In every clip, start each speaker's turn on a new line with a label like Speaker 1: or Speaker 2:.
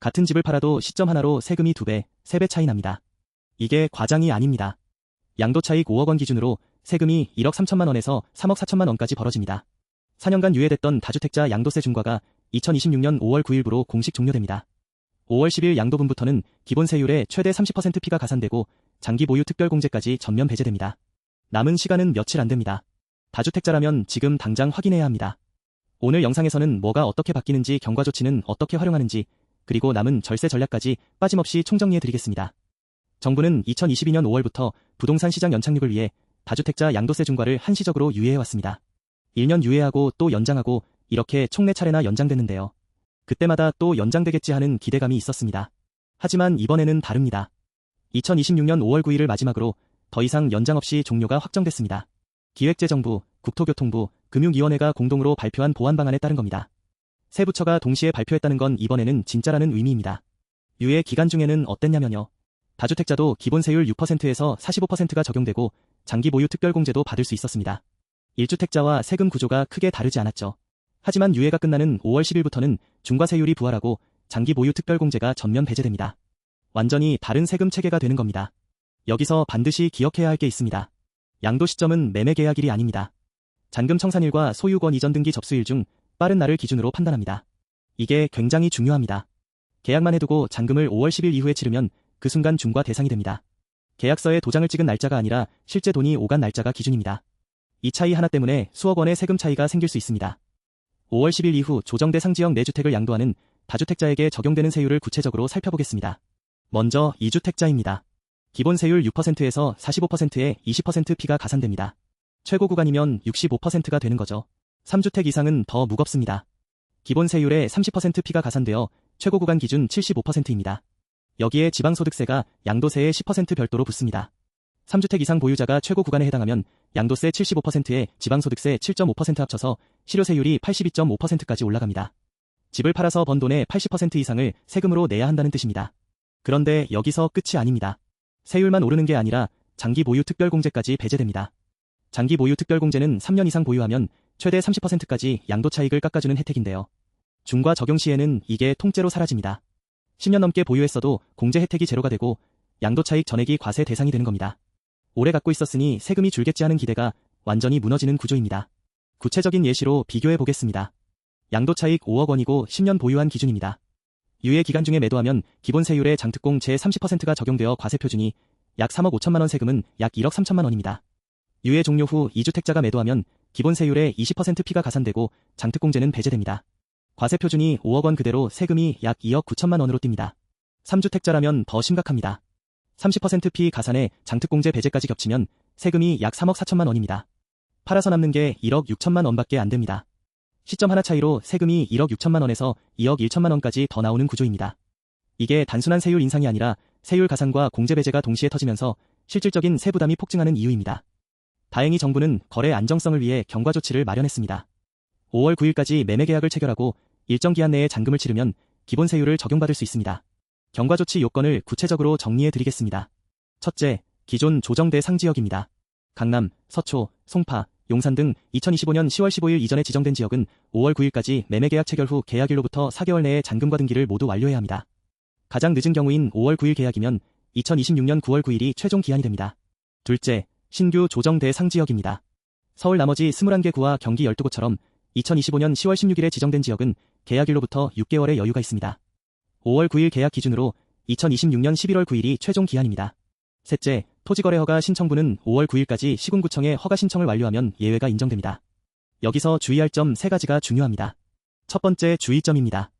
Speaker 1: 같은 집을 팔아도 시점 하나로 세금이 2배, 3배 차이 납니다. 이게 과장이 아닙니다. 양도차익 5억 원 기준으로 세금이 1억 3천만 원에서 3억 4천만 원까지 벌어집니다. 4년간 유예됐던 다주택자 양도세 중과가 2026년 5월 9일부로 공식 종료됩니다. 5월 10일 양도분부터는 기본 세율의 최대 30% 피가 가산되고 장기 보유 특별공제까지 전면 배제됩니다. 남은 시간은 며칠 안 됩니다. 다주택자라면 지금 당장 확인해야 합니다. 오늘 영상에서는 뭐가 어떻게 바뀌는지, 경과 조치는 어떻게 활용하는지, 그리고 남은 절세 전략까지 빠짐없이 총정리해드리겠습니다. 정부는 2022년 5월부터 부동산 시장 연착륙을 위해 다주택자 양도세 중과를 한시적으로 유예해왔습니다. 1년 유예하고 또 연장하고 이렇게 총 4차례나 연장됐는데요. 그때마다 또 연장되겠지 하는 기대감이 있었습니다. 하지만 이번에는 다릅니다. 2026년 5월 9일을 마지막으로 더 이상 연장 없이 종료가 확정됐습니다. 기획재정부, 국토교통부, 금융위원회가 공동으로 발표한 보완 방안에 따른 겁니다. 세 부처가 동시에 발표했다는 건 이번에는 진짜라는 의미입니다. 유예 기간 중에는 어땠냐면요. 다주택자도 기본 세율 6%에서 45%가 적용되고 장기 보유 특별공제도 받을 수 있었습니다. 1주택자와 세금 구조가 크게 다르지 않았죠. 하지만 유예가 끝나는 5월 10일부터는 중과세율이 부활하고 장기 보유 특별공제가 전면 배제됩니다. 완전히 다른 세금 체계가 되는 겁니다. 여기서 반드시 기억해야 할 게 있습니다. 양도 시점은 매매 계약일이 아닙니다. 잔금 청산일과 소유권 이전 등기 접수일 중 빠른 날을 기준으로 판단합니다. 이게 굉장히 중요합니다. 계약만 해두고 잔금을 5월 10일 이후에 치르면 그 순간 중과 대상이 됩니다. 계약서에 도장을 찍은 날짜가 아니라 실제 돈이 오간 날짜가 기준입니다. 이 차이 하나 때문에 수억 원의 세금 차이가 생길 수 있습니다. 5월 10일 이후 조정대 상지역 내주택을 양도하는 다주택자에게 적용되는 세율을 구체적으로 살펴보겠습니다. 먼저 2주택자입니다. 기본 세율 6%에서 45%에 20% 피가 가산됩니다. 최고 구간이면 65%가 되는 거죠. 3주택 이상은 더 무겁습니다. 기본 세율에 30% 피가 가산되어 최고 구간 기준 75%입니다. 여기에 지방소득세가 양도세의 10% 별도로 붙습니다. 3주택 이상 보유자가 최고 구간에 해당하면 양도세 75%에 지방소득세 7.5% 합쳐서 실효세율이 82.5%까지 올라갑니다. 집을 팔아서 번 돈의 80% 이상을 세금으로 내야 한다는 뜻입니다. 그런데 여기서 끝이 아닙니다. 세율만 오르는 게 아니라 장기 보유 특별공제까지 배제됩니다. 장기 보유 특별공제는 3년 이상 보유하면 최대 30%까지 양도차익을 깎아주는 혜택인데요. 중과 적용 시에는 이게 통째로 사라집니다. 10년 넘게 보유했어도 공제 혜택이 제로가 되고 양도차익 전액이 과세 대상이 되는 겁니다. 오래 갖고 있었으니 세금이 줄겠지 하는 기대가 완전히 무너지는 구조입니다. 구체적인 예시로 비교해 보겠습니다. 양도차익 5억 원이고 10년 보유한 기준입니다. 유예 기간 중에 매도하면 기본 세율의 장특공 제30%가 적용되어 과세 표준이 약 3억 5천만 원, 세금은 약 1억 3천만 원입니다. 유예 종료 후 2주택자가 매도하면 기본 세율의 20% 피가 가산되고 장특공제는 배제됩니다. 과세 표준이 5억 원 그대로 세금이 약 2억 9천만 원으로 뜁니다. 3주택자라면 더 심각합니다. 30% 피 가산에 장특공제 배제까지 겹치면 세금이 약 3억 4천만 원입니다. 팔아서 남는 게 1억 6천만 원밖에 안 됩니다. 시점 하나 차이로 세금이 1억 6천만 원에서 2억 1천만 원까지 더 나오는 구조입니다. 이게 단순한 세율 인상이 아니라 세율 가산과 공제 배제가 동시에 터지면서 실질적인 세부담이 폭증하는 이유입니다. 다행히 정부는 거래 안정성을 위해 경과 조치를 마련했습니다. 5월 9일까지 매매 계약을 체결하고 일정 기한 내에 잔금을 치르면 기본 세율을 적용받을 수 있습니다. 경과 조치 요건을 구체적으로 정리해 드리겠습니다. 첫째, 기존 조정대 상지역입니다. 강남, 서초, 송파, 용산 등 2025년 10월 15일 이전에 지정된 지역은 5월 9일까지 매매 계약 체결 후 계약일로부터 4개월 내에 잔금과 등기를 모두 완료해야 합니다. 가장 늦은 경우인 5월 9일 계약이면 2026년 9월 9일이 최종 기한이 됩니다. 둘째, 신규 조정대 상지역입니다. 서울 나머지 21개 구와 경기 12곳처럼 2025년 10월 16일에 지정된 지역은 계약일로부터 6개월의 여유가 있습니다. 5월 9일 계약 기준으로 2026년 11월 9일이 최종 기한입니다. 셋째, 토지거래허가 신청분은 5월 9일까지 시군구청에 허가 신청을 완료하면 예외가 인정됩니다. 여기서 주의할 점 3가지가 중요합니다. 첫 번째 주의점입니다.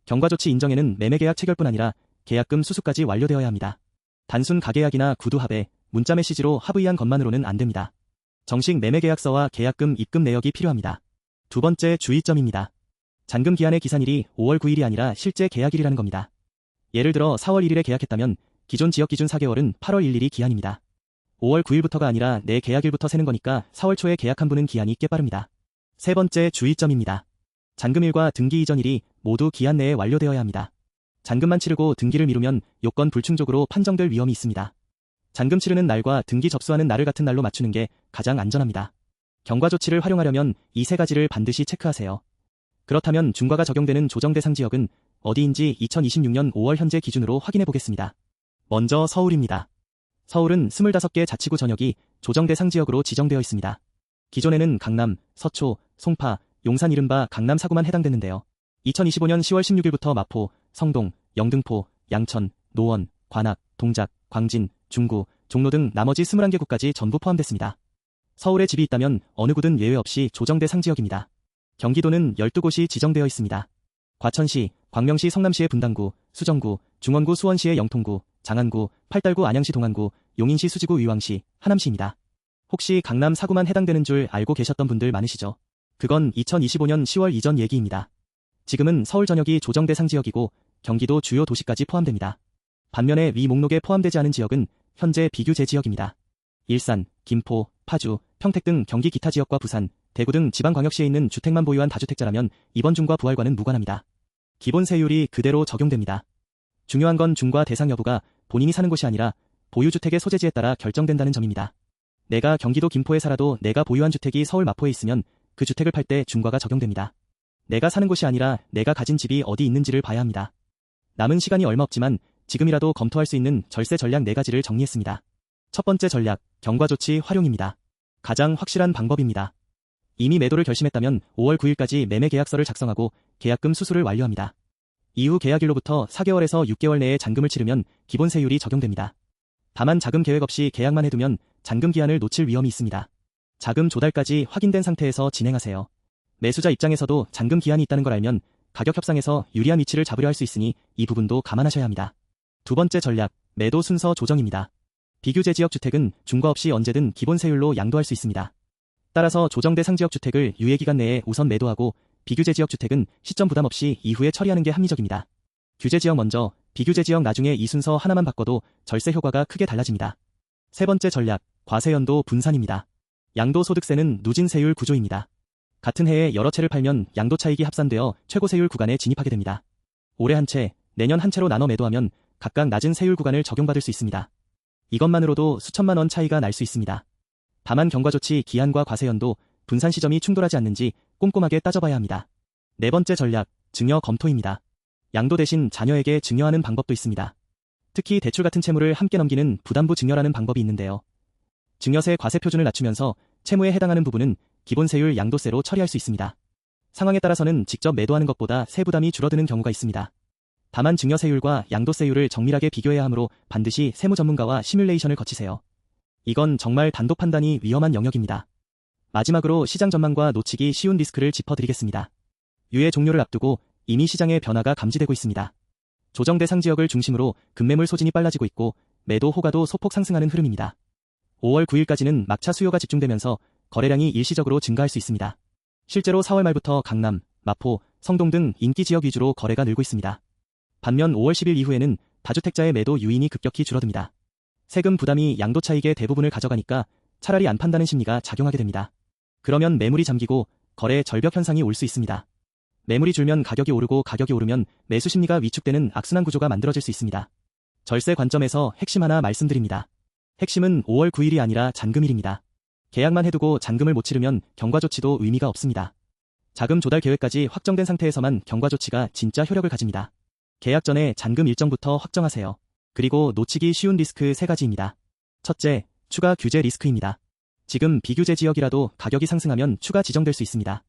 Speaker 1: 경과조치 인정에는 매매계약 체결뿐 아니라 계약금 수수까지 완료되어야 합니다. 단순 가계약이나 구두합의, 문자 메시지로 합의한 것만으로는 안 됩니다. 정식 매매계약서와 계약금 입금 내역이 필요합니다. 두 번째 주의점입니다. 잔금 기한의 기산일이 5월 9일이 아니라 실제 계약일이라는 겁니다. 예를 들어 4월 1일에 계약했다면 기존 지역 기준 4개월은 8월 1일이 기한입니다. 5월 9일부터가 아니라 내 계약일부터 세는 거니까 4월 초에 계약한 분은 기한이 꽤 빠릅니다. 세 번째 주의점입니다. 잔금일과 등기 이전일이 모두 기한 내에 완료되어야 합니다. 잔금만 치르고 등기를 미루면 요건 불충족으로 판정될 위험이 있습니다. 잔금 치르는 날과 등기 접수하는 날을 같은 날로 맞추는 게 가장 안전합니다. 경과 조치를 활용하려면 이 3가지를 반드시 체크하세요. 그렇다면 중과가 적용되는 조정대상 지역은 어디인지 2026년 5월 현재 기준으로 확인해 보겠습니다. 먼저 서울입니다. 서울은 25개 자치구 전역이 조정 대상 지역으로 지정되어 있습니다. 기존에는 강남, 서초, 송파, 용산 이른바 강남 4구만 해당됐는데요. 2025년 10월 16일부터 마포, 성동, 영등포, 양천, 노원, 관악, 동작, 광진, 중구, 종로 등 나머지 21개 구까지 전부 포함됐습니다. 서울에 집이 있다면 어느 구든 예외 없이 조정 대상 지역입니다. 경기도는 12곳이 지정되어 있습니다. 과천시, 광명시 성남시의 분당구, 수정구, 중원구 수원시의 영통구, 장안구, 팔달구 안양시 동안구, 용인시 수지구 의왕시, 하남시입니다. 혹시 강남 4구만 해당되는 줄 알고 계셨던 분들 많으시죠? 그건 2025년 10월 이전 얘기입니다. 지금은 서울 전역이 조정 대상 지역이고 경기도 주요 도시까지 포함됩니다. 반면에 위 목록에 포함되지 않은 지역은 현재 비규제 지역입니다. 일산, 김포, 파주, 평택 등 경기 기타 지역과 부산, 대구 등 지방광역시에 있는 주택만 보유한 다주택자라면 이번 중과 부활과는 무관합니다. 기본 세율이 그대로 적용됩니다. 중요한 건 중과 대상 여부가 본인이 사는 곳이 아니라 보유주택의 소재지에 따라 결정된다는 점입니다. 내가 경기도 김포에 살아도 내가 보유한 주택이 서울 마포에 있으면 그 주택을 팔 때 중과가 적용됩니다. 내가 사는 곳이 아니라 내가 가진 집이 어디 있는지를 봐야 합니다. 남은 시간이 얼마 없지만 지금이라도 검토할 수 있는 절세 전략 4가지를 정리했습니다. 첫 번째 전략, 경과조치 활용입니다. 가장 확실한 방법입니다. 이미 매도를 결심했다면 5월 9일까지 매매 계약서를 작성하고 계약금 수수를 완료합니다. 이후 계약일로부터 4개월에서 6개월 내에 잔금을 치르면 기본 세율이 적용됩니다. 다만 자금 계획 없이 계약만 해두면 잔금 기한을 놓칠 위험이 있습니다. 자금 조달까지 확인된 상태에서 진행하세요. 매수자 입장에서도 잔금 기한이 있다는 걸 알면 가격 협상에서 유리한 위치를 잡으려 할 수 있으니 이 부분도 감안하셔야 합니다. 두 번째 전략, 매도 순서 조정입니다. 비규제 지역 주택은 중과 없이 언제든 기본 세율로 양도할 수 있습니다. 따라서 조정 대상 지역 주택을 유예기간 내에 우선 매도하고 비규제 지역 주택은 시점 부담 없이 이후에 처리하는 게 합리적입니다. 규제 지역 먼저, 비규제 지역 나중에 이 순서 하나만 바꿔도 절세 효과가 크게 달라집니다. 세 번째 전략, 과세연도 분산입니다. 양도소득세는 누진세율 구조입니다. 같은 해에 여러 채를 팔면 양도차익이 합산되어 최고세율 구간에 진입하게 됩니다. 올해 한 채, 내년 한 채로 나눠 매도하면 각각 낮은 세율 구간을 적용받을 수 있습니다. 이것만으로도 수천만 원 차이가 날 수 있습니다. 다만 경과조치 기한과 과세연도 분산 시점이 충돌하지 않는지 꼼꼼하게 따져봐야 합니다. 네 번째 전략, 증여 검토입니다. 양도 대신 자녀에게 증여하는 방법도 있습니다. 특히 대출 같은 채무를 함께 넘기는 부담부 증여라는 방법이 있는데요. 증여세 과세 표준을 낮추면서 채무에 해당하는 부분은 기본세율 양도세로 처리할 수 있습니다. 상황에 따라서는 직접 매도하는 것보다 세부담이 줄어드는 경우가 있습니다. 다만 증여세율과 양도세율을 정밀하게 비교해야 하므로 반드시 세무 전문가와 시뮬레이션을 거치세요. 이건 정말 단독 판단이 위험한 영역입니다. 마지막으로 시장 전망과 놓치기 쉬운 리스크를 짚어드리겠습니다. 유예 종료를 앞두고 이미 시장의 변화가 감지되고 있습니다. 조정 대상 지역을 중심으로 급매물 소진이 빨라지고 있고 매도 호가도 소폭 상승하는 흐름입니다. 5월 9일까지는 막차 수요가 집중되면서 거래량이 일시적으로 증가할 수 있습니다. 실제로 4월 말부터 강남, 마포, 성동 등 인기 지역 위주로 거래가 늘고 있습니다. 반면 5월 10일 이후에는 다주택자의 매도 유인이 급격히 줄어듭니다. 세금 부담이 양도 차익의 대부분을 가져가니까 차라리 안 판다는 심리가 작용하게 됩니다. 그러면 매물이 잠기고 거래 절벽 현상이 올 수 있습니다. 매물이 줄면 가격이 오르고 가격이 오르면 매수 심리가 위축되는 악순환 구조가 만들어질 수 있습니다. 절세 관점에서 핵심 하나 말씀드립니다. 핵심은 5월 9일이 아니라 잔금일입니다. 계약만 해두고 잔금을 못 치르면 경과조치도 의미가 없습니다. 자금 조달 계획까지 확정된 상태에서만 경과조치가 진짜 효력을 가집니다. 계약 전에 잔금 일정부터 확정하세요. 그리고 놓치기 쉬운 리스크 3가지입니다. 첫째, 추가 규제 리스크입니다. 지금 비규제 지역이라도 가격이 상승하면 추가 지정될 수 있습니다.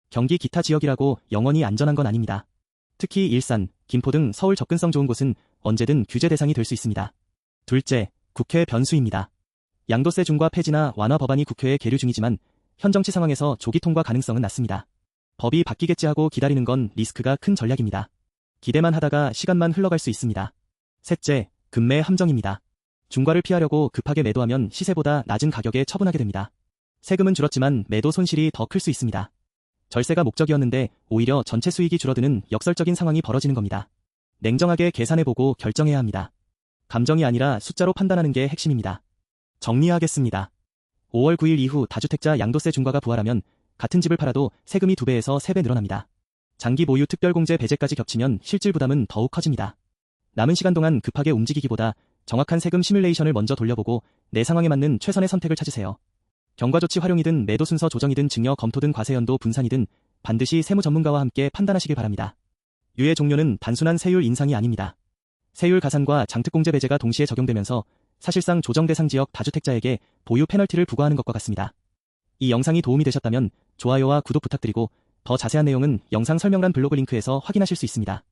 Speaker 1: 경기 기타 지역이라고 영원히 안전한 건 아닙니다. 특히 일산, 김포 등 서울 접근성 좋은 곳은 언제든 규제 대상이 될 수 있습니다. 둘째, 국회 변수입니다. 양도세 중과 폐지나 완화 법안이 국회에 계류 중이지만 현 정치 상황에서 조기 통과 가능성은 낮습니다. 법이 바뀌겠지 하고 기다리는 건 리스크가 큰 전략입니다. 기대만 하다가 시간만 흘러갈 수 있습니다. 셋째, 급매 함정입니다. 중과를 피하려고 급하게 매도하면 시세보다 낮은 가격에 처분하게 됩니다. 세금은 줄었지만 매도 손실이 더 클 수 있습니다. 절세가 목적이었는데 오히려 전체 수익이 줄어드는 역설적인 상황이 벌어지는 겁니다. 냉정하게 계산해보고 결정해야 합니다. 감정이 아니라 숫자로 판단하는 게 핵심입니다. 정리하겠습니다. 5월 9일 이후 다주택자 양도세 중과가 부활하면 같은 집을 팔아도 세금이 2배에서 3배 늘어납니다. 장기 보유 특별공제 배제까지 겹치면 실질 부담은 더욱 커집니다. 남은 시간 동안 급하게 움직이기보다 정확한 세금 시뮬레이션을 먼저 돌려보고 내 상황에 맞는 최선의 선택을 찾으세요. 경과조치 활용이든 매도 순서 조정이든 증여 검토든 과세연도 분산이든 반드시 세무 전문가와 함께 판단하시길 바랍니다. 유예 종료는 단순한 세율 인상이 아닙니다. 세율 가산과 장특공제 배제가 동시에 적용되면서 사실상 조정 대상 지역 다주택자에게 보유 페널티를 부과하는 것과 같습니다. 이 영상이 도움이 되셨다면 좋아요와 구독 부탁드리고 더 자세한 내용은 영상 설명란 블로그 링크에서 확인하실 수 있습니다.